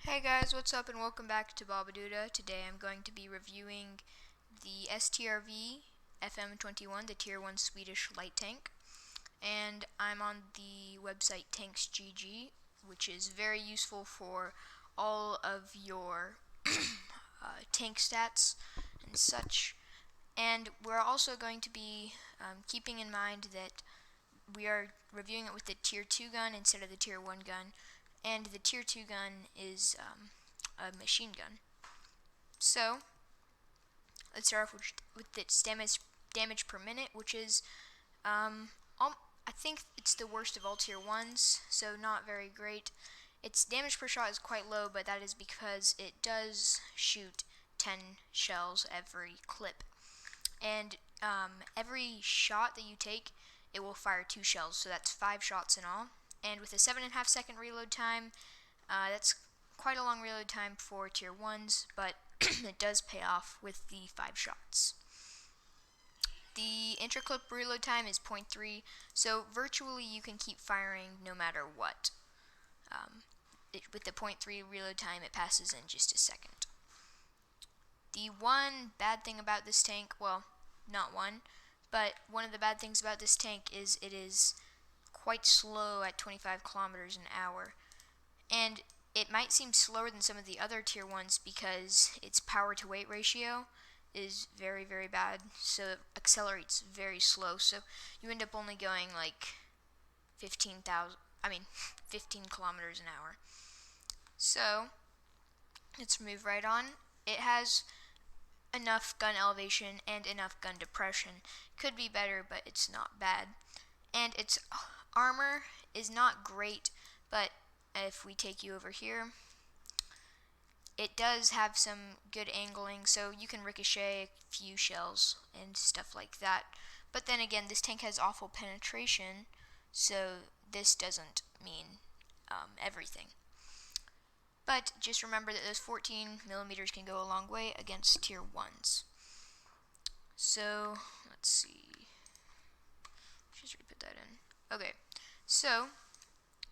Hey guys, what's up and welcome back to Babaduda. Today I'm going to be reviewing the Strv FM21, the Tier 1 Swedish light tank. And I'm on the website TanksGG, which is very useful for all of your tank stats and such. And we're also going to be keeping in mind that we are reviewing it with the Tier 2 gun instead of the Tier 1 gun. And the Tier 2 gun is a machine gun. So, let's start off with its damage per minute, which is, I think it's the worst of all Tier 1s, so not very great. Its damage per shot is quite low, but that is because it does shoot 10 shells every clip. And every shot that you take, it will fire 2 shells, so that's 5 shots in all. And with a 7.5 second reload time, that's quite a long reload time for Tier 1s, but it does pay off with the 5 shots. The intra-clip reload time is 0.3, so virtually you can keep firing no matter what. With the 0.3 reload time, it passes in just a second. The one bad thing about this tank, well, not one, but one of the bad things about this tank is it is quite slow at 25 kilometers an hour. And it might seem slower than some of the other Tier 1s because its power to weight ratio is very, very bad, so it accelerates very slow, so you end up only going like 15 kilometers an hour. So, let's move right on. It has enough gun elevation and enough gun depression. Could be better, but it's not bad. And its armor is not great, but if we take you over here, it does have some good angling, so you can ricochet a few shells and stuff like that. But then again, this tank has awful penetration, so this doesn't mean everything. But just remember that those 14 millimeters can go a long way against Tier 1s. So, let's see. Just re-put that in. Okay, so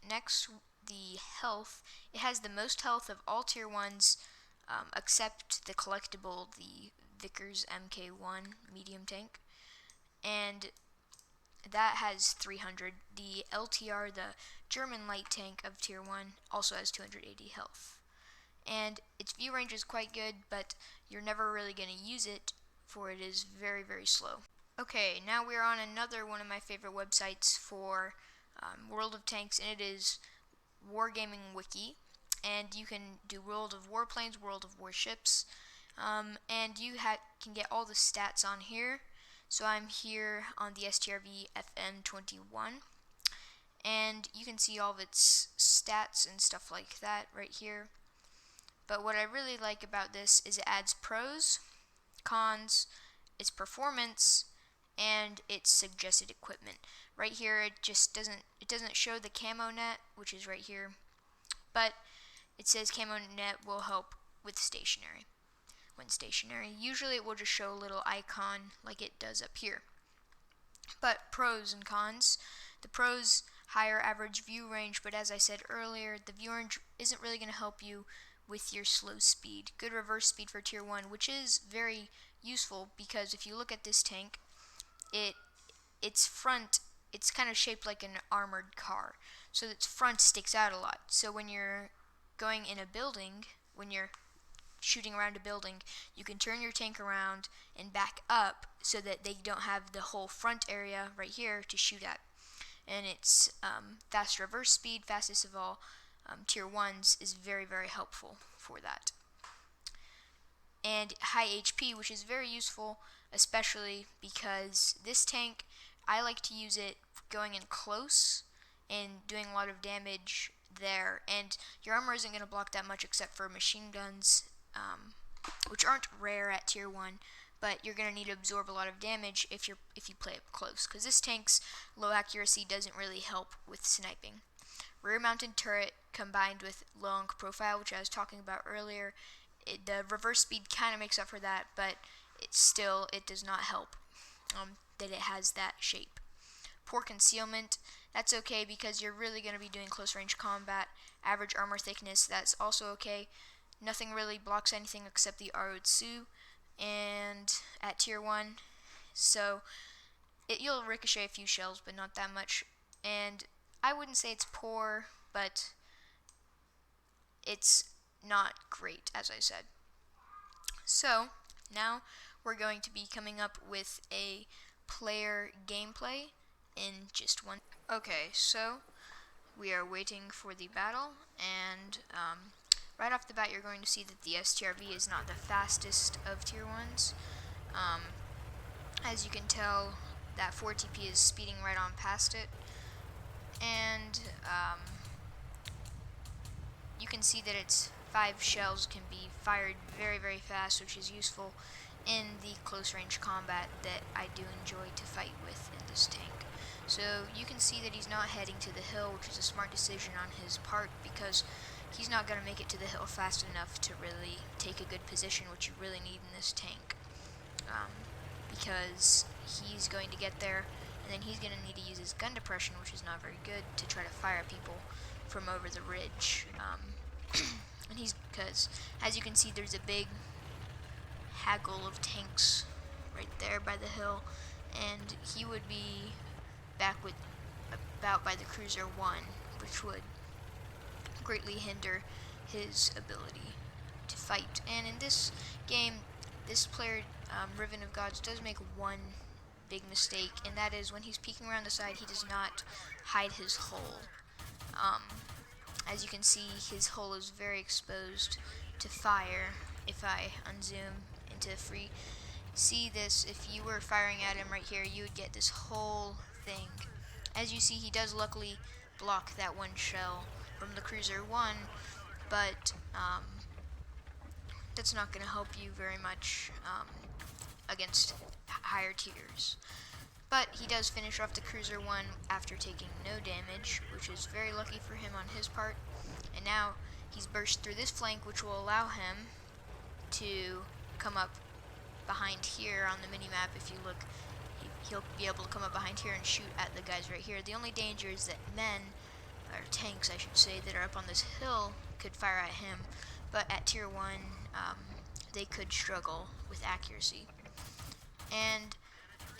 next, the health. It has the most health of all Tier 1s, except the collectible, the Vickers MK1 medium tank. And that has 300. The LTR, the German light tank of Tier 1, also has 280 health. And its view range is quite good, but you're never really going to use it, for it is very, very slow. Okay, now we're on another one of my favorite websites for World of Tanks, and it is Wargaming Wiki. And you can do World of Warplanes, World of Warships, and you can get all the stats on here. So I'm here on the Strv FM21, and you can see all of its stats and stuff like that right here. But what I really like about this is it adds pros, cons, its performance, and its suggested equipment. Right here, it doesn't show the camo net, which is right here, but it says camo net will help with stationary. When stationary, usually it will just show a little icon like it does up here. But pros and cons. The pros, higher average view range, but as I said earlier, the view range isn't really going to help you with your slow speed. Good reverse speed for Tier 1, which is very useful because if you look at this tank, its front, it's kind of shaped like an armored car, so its front sticks out a lot. So when you're going in a building, when you're shooting around a building, you can turn your tank around and back up so that they don't have the whole front area right here to shoot at. And its fast reverse speed, fastest of all Tier 1s, is very, very helpful for that. And high HP, which is very useful, especially because this tank, I like to use it going in close and doing a lot of damage there. And your armor isn't going to block that much except for machine guns, which aren't rare at Tier 1, but you're going to need to absorb a lot of damage if you play up close, because this tank's low accuracy doesn't really help with sniping. Rear mounted turret combined with long profile, which I was talking about earlier, the reverse speed kind of makes up for that, but it does not help that it has that shape. Poor concealment, that's okay because you're really going to be doing close range combat average armor thickness, that's also okay. Nothing really blocks anything except the Arotsu and at tier 1, so you'll ricochet a few shells, but not that much. And I wouldn't say it's poor, but it's not great, as I said. So now we're going to be coming up with a player gameplay in just one. Okay, so we are waiting for the battle, and right off the bat you're going to see that the STRV is not the fastest of tier 1s. As you can tell, that 4TP is speeding right on past it, and you can see that its 5 shells can be fired very, very fast, which is useful in the close range combat that I do enjoy to fight with in this tank. So you can see that he's not heading to the hill, which is a smart decision on his part, because he's not going to make it to the hill fast enough to really take a good position, which you really need in this tank. Because he's going to get there, and then he's going to need to use his gun depression, which is not very good, to try to fire at people from over the ridge. And because, as you can see, there's a big haggle of tanks right there by the hill, and he would be back with about by the Cruiser 1, which would greatly hinder his ability to fight. And in this game, this player, Riven of Gods, does make one big mistake, and that is when he's peeking around the side, he does not hide his hull. As you can see, his hull is very exposed to fire. If I unzoom into free, see this, if you were firing at him right here, you would get this whole thing. As you see, he does luckily block that one shell from the Cruiser 1, but that's not going to help you very much against higher tiers. But he does finish off the Cruiser 1 after taking no damage, which is very lucky for him on his part. And now he's burst through this flank, which will allow him to come up behind here on the mini-map. If you look, he'll be able to come up behind here and shoot at the guys right here. The only danger is that men, or tanks I should say, that are up on this hill could fire at him, but at tier 1 they could struggle with accuracy. And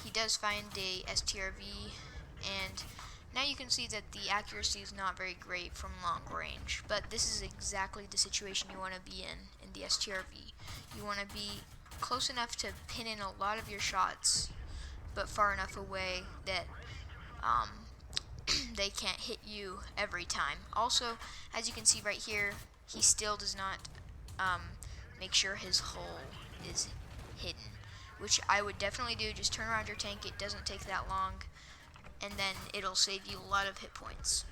he does find a STRV, and now you can see that the accuracy is not very great from long range, but this is exactly the situation you want to be in the STRV. You want to be close enough to pin in a lot of your shots, but far enough away that they can't hit you every time. Also, as you can see right here, he still does not make sure his hull is hidden, which I would definitely do. Just turn around your tank, it doesn't take that long, and then it'll save you a lot of hit points.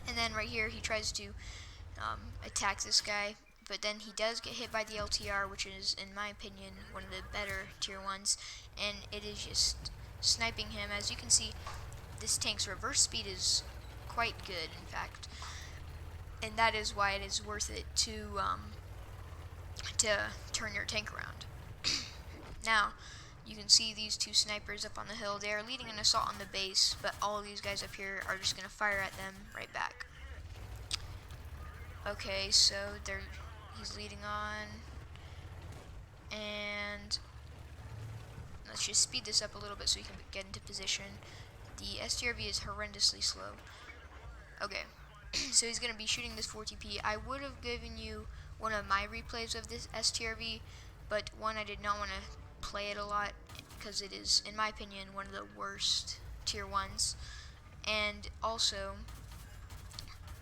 And then right here, he tries to attack this guy, but then he does get hit by the LTR, which is, in my opinion, one of the better tier 1s, and it is just sniping him. As you can see, this tank's reverse speed is quite good, in fact, and that is why it is worth it to turn your tank around. Now, you can see these two snipers up on the hill. They are leading an assault on the base, but all of these guys up here are just going to fire at them right back. Okay, so he's leading on, and let's just speed this up a little bit so we can get into position. The STRV is horrendously slow. Okay, so he's going to be shooting this 4TP. I would have given you one of my replays of this STRV, but one, I did not want to play it a lot because it is, in my opinion, one of the worst tier 1s, and also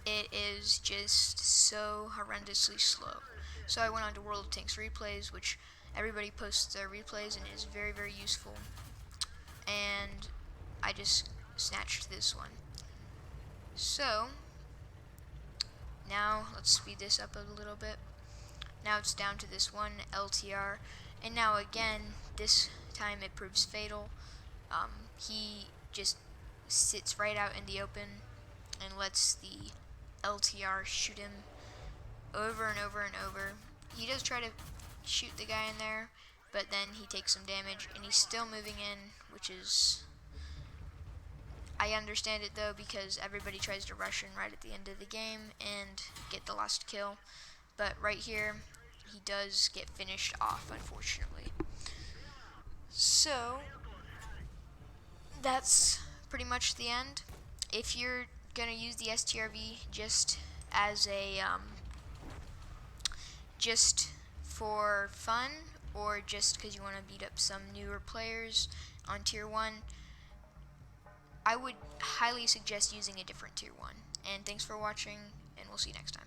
it is just so horrendously slow. So I went on to World of Tanks replays, which everybody posts their replays and it is very, very useful, and I just snatched this one. So now let's speed this up a little bit. Now it's down to this one LTR, and now again, this time it proves fatal. He just sits right out in the open and lets the LTR shoot him over and over and over. He does try to shoot the guy in there, but then he takes some damage, and he's still moving in, which is I understand it though, because everybody tries to rush in right at the end of the game and get the last kill. But right here, he does get finished off, unfortunately. So that's pretty much the end. If you're gonna use the Strv just as a just for fun, or just because you want to beat up some newer players on tier 1, I would highly suggest using a different tier 1. And thanks for watching, and we'll see you next time.